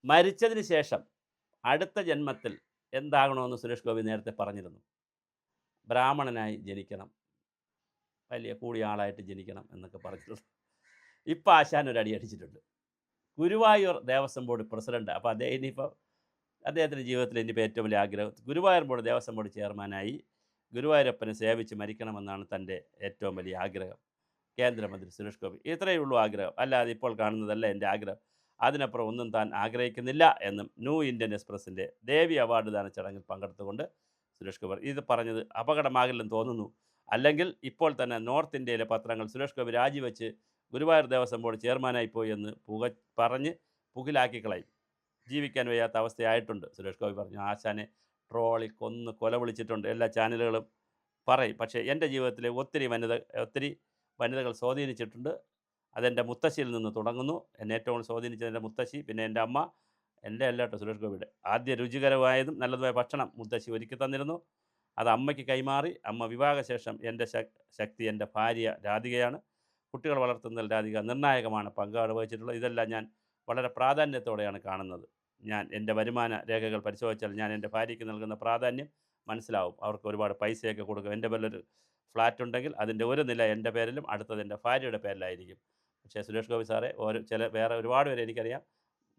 മരിച്ചതിന് ശേഷം അടുത്ത ജന്മത്തിൽ എന്താകണമെന്ന് സുരേഷ് ഗോപി നേരത്തെ പറഞ്ഞിരുന്നു. ബ്രാഹ്മണനായി ജനിക്കണം, വലിയ കൂടിയ ആളായിട്ട് ജനിക്കണം എന്നൊക്കെ പറഞ്ഞിട്ടുണ്ട്. ഇപ്പം ആശാൻ ഒരു അടി അടിച്ചിട്ടുണ്ട്. Guruvayur Devaswom board president. അപ്പോൾ അദ്ദേഹം ഇനിയിപ്പോൾ അദ്ദേഹത്തിൻ്റെ ജീവിതത്തിൽ ഇനിയിപ്പോൾ ഏറ്റവും വലിയ ആഗ്രഹം ഗുരുവായൂർ ബോർഡ് ദേവസ്വം ബോർഡ് ചെയർമാനായി ഗുരുവായൂരപ്പനെ സേവിച്ച് മരിക്കണമെന്നാണ് തൻ്റെ ഏറ്റവും വലിയ ആഗ്രഹം. കേന്ദ്രമന്ത്രി സുരേഷ് ഗോപി ഇത്രയേ ഉള്ളൂ ആഗ്രഹം, അല്ലാതെ ഇപ്പോൾ കാണുന്നതല്ല എൻ്റെ ആഗ്രഹം, അതിനപ്പുറം ഒന്നും താൻ ആഗ്രഹിക്കുന്നില്ല എന്നും ന്യൂ ഇന്ത്യൻ എക്സ്പ്രസിൻ്റെ ദേവി അവാർഡ് ദാന ചടങ്ങിൽ പങ്കെടുത്തുകൊണ്ട് സുരേഷ് ഗോപി ഇത് പറഞ്ഞത് അപകടമാകില്ലെന്ന് തോന്നുന്നു. അല്ലെങ്കിൽ ഇപ്പോൾ തന്നെ നോർത്ത് ഇന്ത്യയിലെ പത്രങ്ങൾ സുരേഷ് ഗോപി രാജിവെച്ച് ഗുരുവായൂർ ദേവസ്വം ബോർഡ് ചെയർമാനായി പോയി എന്ന് പറഞ്ഞ് പുകിലാക്കി കളയും. ജീവിക്കാൻ വയ്യാത്ത അവസ്ഥയായിട്ടുണ്ട്. സുരേഷ് ഗോപി പറഞ്ഞു, ആശാനെ ട്രോളി കൊന്ന് കൊല വിളിച്ചിട്ടുണ്ട്, എല്ലാ ചാനലുകളും പറയും. പക്ഷേ എൻ്റെ ജീവിതത്തിലെ ഒത്തിരി വനിതകൾ സ്വാധീനിച്ചിട്ടുണ്ട്. അതെൻ്റെ മുത്തശ്ശിയിൽ നിന്ന് തുടങ്ങുന്നു. എന്നെ ഏറ്റവും സ്വാധീനിച്ചത് എൻ്റെ മുത്തശ്ശി, പിന്നെ എൻ്റെ അമ്മ. എൻ്റെ അല്ല കേട്ടോ, സുരേഷ് ഗോപിയുടെ. ആദ്യ രുചികരമായതും നല്ലതുമായ ഭക്ഷണം മുത്തശ്ശി ഒരുക്കി തന്നിരുന്നു. അത് അമ്മയ്ക്ക് കൈമാറി. അമ്മ വിവാഹശേഷം എൻ്റെ ശക്തി എൻ്റെ ഭാര്യ രാധികയാണ്. കുട്ടികൾ വളർത്തുന്നതിൽ രാധിക നിർണായകമാണ് പങ്കാട് വഹിച്ചിട്ടുള്ളത്. ഇതെല്ലാം ഞാൻ വളരെ പ്രാധാന്യത്തോടെയാണ് കാണുന്നത്. ഞാൻ എൻ്റെ വരുമാന രേഖകൾ പരിശോധിച്ചാൽ ഞാൻ എൻ്റെ ഭാര്യയ്ക്ക് നൽകുന്ന പ്രാധാന്യം മനസ്സിലാവും. അവർക്ക് ഒരുപാട് പൈസയൊക്കെ കൊടുക്കും. എൻ്റെ പേരിലൊരു ഫ്ലാറ്റ് ഉണ്ടെങ്കിൽ അതിൻ്റെ ഒരു നില എൻ്റെ പേരിലും അടുത്തത് എൻ്റെ ഭാര്യയുടെ പേരിലായിരിക്കും. പക്ഷേ സുരേഷ് ഗോപി സാറേ വേറെ ഒരുപാട് പേരെ എനിക്കറിയാം.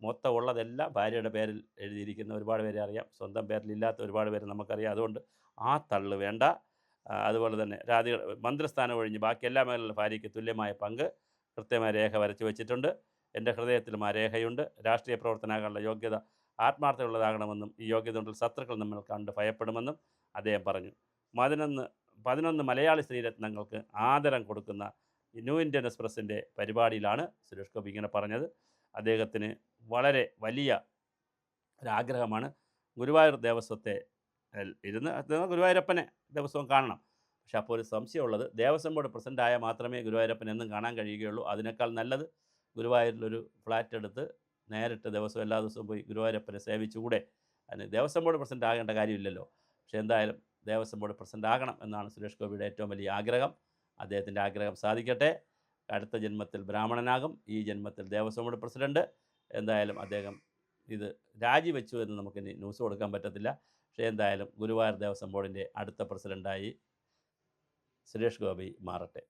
മൊത്തം ഉള്ളതെല്ലാം ഭാര്യയുടെ പേരിൽ എഴുതിയിരിക്കുന്ന ഒരുപാട് പേരെ അറിയാം. സ്വന്തം പേരിലില്ലാത്ത ഒരുപാട് പേരെ നമുക്കറിയാം. അതുകൊണ്ട് ആ തള്ള് വേണ്ട. അതുപോലെ തന്നെ മന്ത്രിസ്ഥാനം ഒഴിഞ്ഞ് ബാക്കി എല്ലാ മേഖലയിലും ഭാര്യയ്ക്ക് തുല്യമായ പങ്ക് കൃത്യമായ രേഖ വരച്ചു വെച്ചിട്ടുണ്ട്. എൻ്റെ ഹൃദയത്തിലും ആ രേഖയുണ്ട്. രാഷ്ട്രീയ പ്രവർത്തനമാകാനുള്ള യോഗ്യത ആത്മാർത്ഥമുള്ളതാകണമെന്നും ഈ യോഗ്യത കൊണ്ടിൽ ശത്രുക്കൾ നമ്മൾ കണ്ട് ഭയപ്പെടുമെന്നും അദ്ദേഹം പറഞ്ഞു. 11 മലയാളി സ്ത്രീരത്നങ്ങൾക്ക് ആദരം കൊടുക്കുന്ന ന്യൂ ഇന്ത്യൻ എക്സ്പ്രസിൻ്റെ പരിപാടിയിലാണ് സുരേഷ് ഗോപി ഇങ്ങനെ പറഞ്ഞത്. അദ്ദേഹത്തിന് വളരെ വലിയ ഒരാഗ്രഹമാണ് ഗുരുവായൂർ ദേവസ്വത്തെ ഇരുന്ന് ഗുരുവായൂരപ്പനെ ദിവസവും കാണണം. പക്ഷെ അപ്പോൾ ഒരു സംശയമുള്ളത്, ദേവസ്വം ബോർഡ് പ്രസിഡൻ്റായാൽ മാത്രമേ ഗുരുവായൂരപ്പൻ എന്നും കാണാൻ കഴിയുകയുള്ളൂ. അതിനേക്കാൾ നല്ലത് ഗുരുവായൂരിലൊരു ഫ്ലാറ്റ് എടുത്ത് നേരിട്ട് ദിവസവും എല്ലാ ദിവസവും പോയി ഗുരുവായൂരപ്പനെ സേവിച്ചുകൂടെ? അതിന് ദേവസ്വം ബോർഡ് പ്രസിഡൻ്റ് ആകേണ്ട കാര്യമില്ലല്ലോ. പക്ഷേ എന്തായാലും ദേവസ്വം ബോർഡ് പ്രസിഡൻ്റ് ആകണം എന്നാണ് സുരേഷ് ഗോപിയുടെ ഏറ്റവും വലിയ ആഗ്രഹം. അദ്ദേഹത്തിൻ്റെ ആഗ്രഹം സാധിക്കട്ടെ. അടുത്ത ജന്മത്തിൽ ബ്രാഹ്മണനാകും, ഈ ജന്മത്തിൽ ദേവസ്വം ബോർഡ് പ്രസിഡൻറ്റ്. എന്തായാലും അദ്ദേഹം ഇത് രാജിവെച്ചു എന്ന് നമുക്കിനി ന്യൂസ് കൊടുക്കാൻ പറ്റത്തില്ല. പക്ഷേ എന്തായാലും ഗുരുവായൂർ ദേവസ്വം ബോർഡിൻ്റെ അടുത്ത പ്രസിഡൻ്റായി സുരേഷ് ഗോപി മാറട്ടെ.